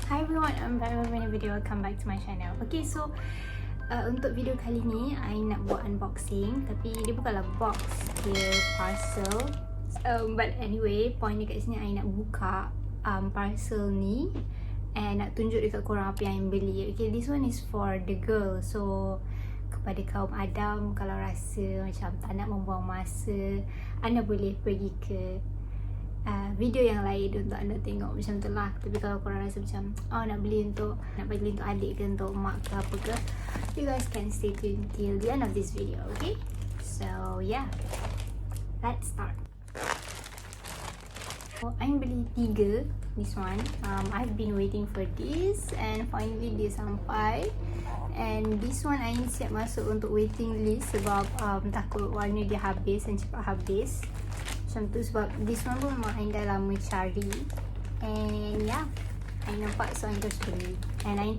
Hi everyone, I'm back with a video. Welcome back to my channel. Okay, so untuk video kali ni I nak buat unboxing, tapi dia bukanlah box, dia parcel. But anyway, point dekat sini I nak buka parcel ni and nak tunjuk dekat korang apa yang I beli. Okay, this one is for the girl. So kepada kaum Adam, kalau rasa macam tak nak membuang masa, anda boleh pergi ke video yang lain untuk anda tengok macam tu lah. Tapi kalau korang rasa macam nak beli untuk adik ke untuk mak ke apa ke, you guys can stay tuned till the end of this video. Okay, so yeah, let's start. I beli 3 this one. I've been waiting for this and finally dia sampai. And this one I siap masuk untuk waiting list sebab takut warna dia habis dan cepat habis macam tu, sebab this one pun memang I dah lama cari. And yeah, I nampak, so I terus beli. And I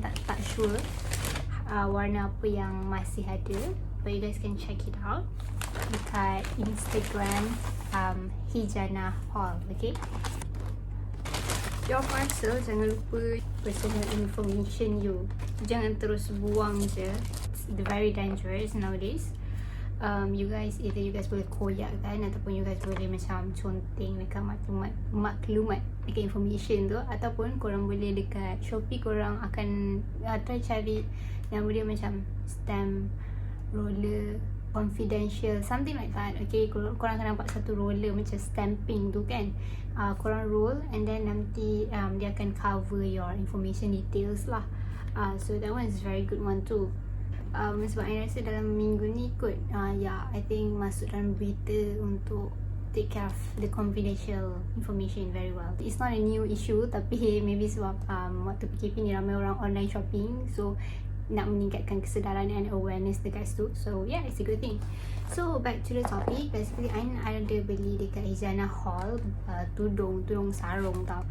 tak sure warna apa yang masih ada, but you guys can check it out dekat Instagram Hijanah Haul. Okay, your parcel, jangan lupa personal information you. Jangan terus buang je. It's very dangerous nowadays. You guys boleh koyak kan, ataupun you guys boleh macam conteng dekat maklumat dekat information tu, ataupun korang boleh dekat Shopee korang akan try cari yang dia macam stamp roller confidential, something like that. Okay, korang akan nampak satu roller macam stamping tu kan, korang roll and then nanti dia akan cover your information details lah. So that one is very good one too. Sebab I rasa dalam minggu ni kot I think masuk dalam berita untuk take care of the confidential information very well. It's not a new issue, tapi maybe sebab waktu PKP ni ramai orang online shopping, so nak meningkatkan kesedaran and awareness dekat situ. So yeah, it's a good thing. So back to the topic. Basically I ada beli dekat Hijanah Haul tudung sarung tau.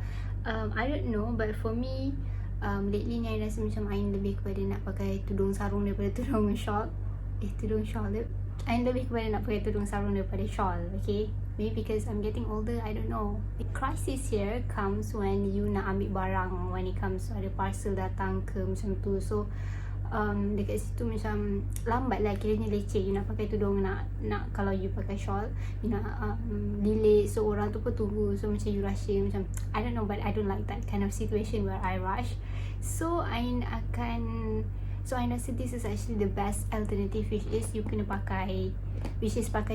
I don't know, but for me lately ni I rasa macam I lebih kepada nak pakai tudung sarung daripada tudung shawl. I lebih kepada nak pakai tudung sarung daripada shawl. Okay, maybe because I'm getting older, I don't know. The crisis here comes when you nak ambil barang, when it comes ada parcel datang ke macam tu. So dekat situ macam lambat lah, kiranya leceh. You nak pakai tudung, nak kalau you pakai shawl, you nak delay, so orang tu pun tunggu, so macam you rushing, macam I don't know, but I don't like that kind of situation where I rush. So I rasa this is actually the best alternative, which is you kena pakai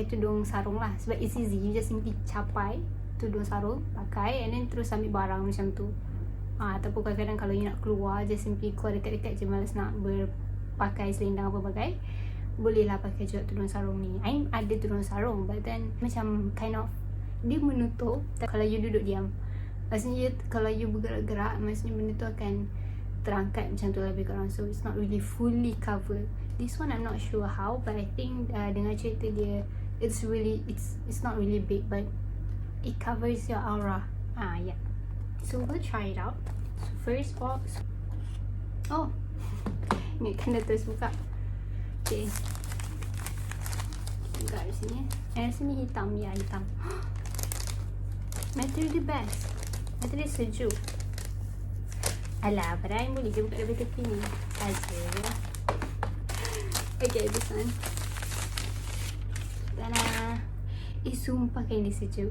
tudung sarung lah, sebab it's easy. You just simply capai tudung sarung, pakai, and then terus ambil barang macam tu. Ataupun kadang-kadang kalau you nak keluar, just simply keluar dekat-dekat je, malas nak berpakai selendang apa bagai, bolehlah pakai juga tudung sarung ni. I ada tudung sarung, but then macam kind of dia menutup kalau you duduk diam. Maksudnya kalau you bergerak-gerak, maksudnya benda tu akan terangkat macam tu lebih kurang. So it's not really fully covered. This one I'm not sure how, but I think dengan cerita dia, it's not really big, but it covers your aura. Yeah. So we'll try it out. So first box. Oh, ni kan dah terus buka. Okay, buka di sini. Sini hitam, ya hitam. Material the best. Material sejuk. Alah, pada I boleh je buka dari tepi ni saja. Okay, this one. Tada. Sumpah kan dia sejuk.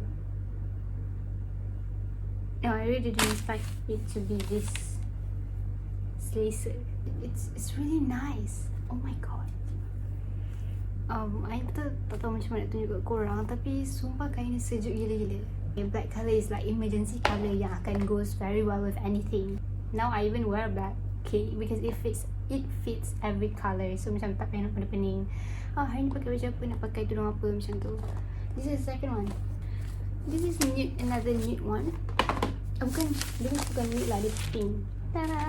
No, I really didn't expect it to be this lacer. It's really nice. Oh my god. I tak tahu macam mana nak tunjuk kat korang, tapi sumpah kain ni sejuk gila-gila. Black colour is like emergency colour yang akan goes very well with anything. Now I even wear black, okay, because it fits every colour. So macam tak payah nak pening. Hari ni pakai baju apa, nak pakai tudung apa macam tu. This is the second one. This is nude, another nude one. Dia bukan nude lah, dia pink. Tada.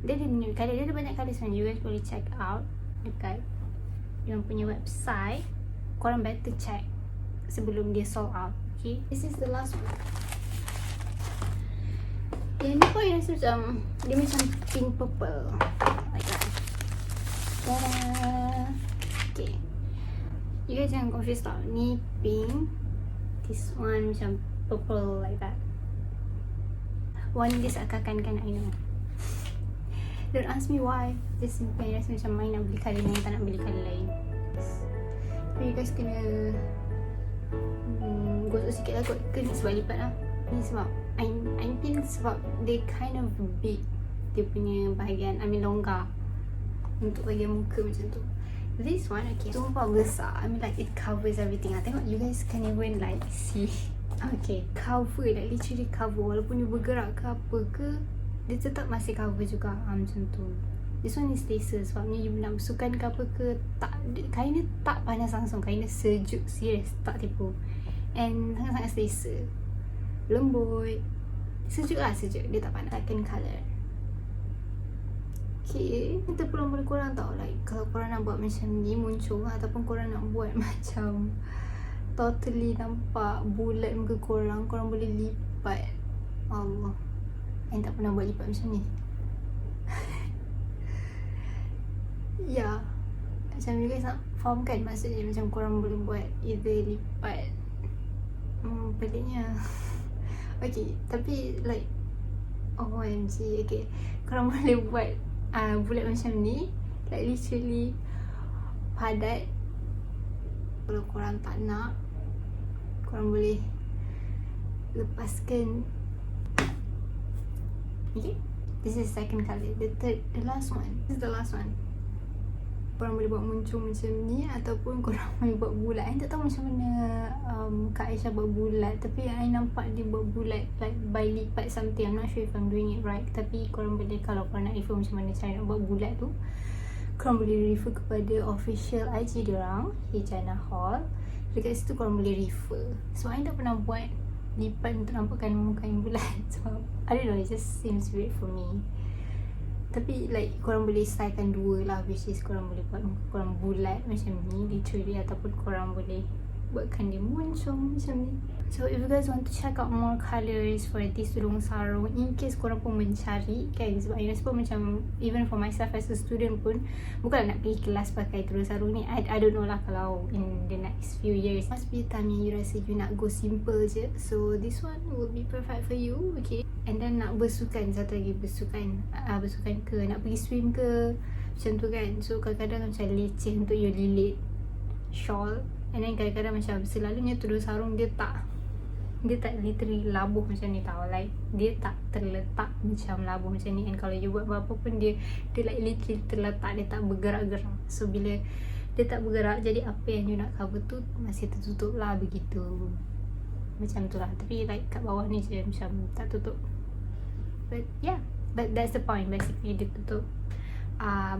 Dia ada nude colour, dia ada banyak colour sebenarnya. You guys boleh check out dekat yang punya website. Korang better check sebelum dia sold out. Okay, this is the last one. Yang ni pun rasa macam dia macam pink purple like that. Tada. Okay, you guys jangan confuse tau. Ni pink, this one macam purple like that. warna dia seakan-akan kan, I know. Don't ask me why. Just I rasa macam I nak beli colour ni, tak nak beli colour lain. Tapi you guys kena gosok sikit lah kot. Kena sebab lipat lah. Ni sebab I feel sebab they kind of big, dia punya bahagian, I mean longgar untuk bahagian muka macam tu. This one, okay, sumpah besar. I mean like it covers everything lah. Tengok, you guys can even like see. Okay, cover, like literally cover. Walaupun you bergerak ke apa ke, dia tetap masih cover juga, macam tu. This one is laser, sebabnya you nak basuhkan ke apa ke, tak, kain dia tak panas langsung. Kain dia sejuk, serius, tak tipu. And sangat-sangat selesa, lembut, sejuk lah, sejuk. Dia tak panas. Second colour. Okay, kita pulang pada korang tau, like kalau korang nak buat macam ni muncul, ataupun korang nak buat macam totally nampak bulat muka korang, korang boleh lipat. Allah, I tak pernah buat lipat macam ni. Ya, macam you guys nak faham kan maksudnya, macam korang boleh buat either lipat. Peliknya. Okay, tapi like OMG, okay, korang boleh buat bulat macam ni, like literally padat. Kalau korang tak nak, korang boleh lepaskan. Okay, this is second colour. The last one, this is the last one. Korang boleh buat muncul macam ni, ataupun korang boleh buat bulat. I tak tahu macam mana Kak Aisyah buat bulat, tapi I nampak dia buat bulat like by lipat something. I'm not sure if I'm doing it right. Tapi korang boleh, kalau korang nak refer macam mana cara nak buat bulat tu, korang boleh refer kepada official IG diorang, Hijanah Hall. Dekat situ korang boleh refer. So I tak pernah buat lipat untuk nampakkan muka yang bulat. So I don't know, it just seems weird for me. Tapi like korang boleh stylekan dua lah, which is korang boleh buat muka korang bulat macam ni literally, ataupun korang boleh buatkan dia muncung macam ni. So if you guys want to check out more colours for this tudung sarung, in case korang pun mencari kan, sebab I rasa pun macam even for myself as a student pun, bukanlah nak pergi kelas pakai tudung sarung ni. I don't know lah kalau in the next few years, must be time yang you rasa you nak go simple je. So this one will be perfect for you. Okay, and then nak bersukan, satu lagi bersukan, bersukan ke nak pergi swim ke macam tu kan. So kadang-kadang macam leceh untuk you lilit shawl, and then kadang-kadang macam selalunya tudung sarung dia tak literally labuh macam ni tau, like dia tak terletak macam labuh macam ni. And kalau you buat apa pun dia like literally terletak, dia tak bergerak-gerak. So bila dia tak bergerak, jadi apa yang you nak cover tu masih tertutup lah, begitu. Macam tu lah. Tapi like kat bawah ni je macam tak tutup. But yeah, but that's the point. Basically dia tutup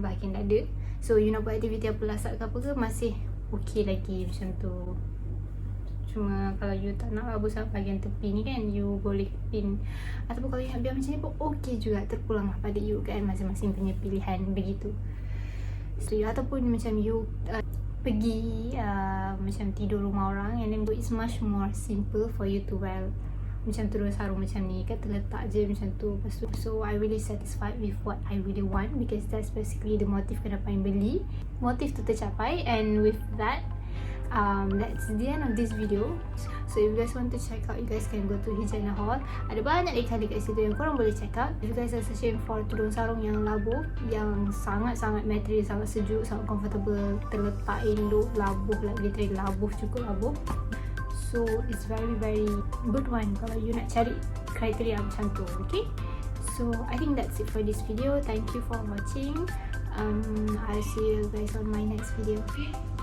bahagian dada. So you nak buat aktiviti apa, lasak ke apa ke, masih okay lagi macam tu. Cuma kalau you tak nak labuh sangat bahagian tepi ni kan, you boleh pin. Ataupun kalau you nak biar macam ni pun okay juga, terpulang lah pada you kan, masing-masing punya pilihan, begitu. So ataupun macam you pergi macam tidur rumah orang, and then it's much more simple for you to wear macam tudung sarung macam ni kan, terletak je macam tu. Lepas tu, so I really satisfied with what I really want, because that's basically the motif kenapa I beli. Motif tu tercapai, and with that that's the end of this video. So if you guys want to check out, you guys can go to Hijanah Hall. Ada banyak ikan dekat situ yang korang boleh check out. If you guys are searching for tudung sarung yang labuh, yang sangat-sangat material, sangat sejuk, sangat comfortable, terletak elok, labuh, like literally labuh, cukup labuh. So it's very good one kalau you nak cari kriteria macam tu. Okay, so I think that's it for this video. Thank you for watching. I'll see you guys on my next video. Okay.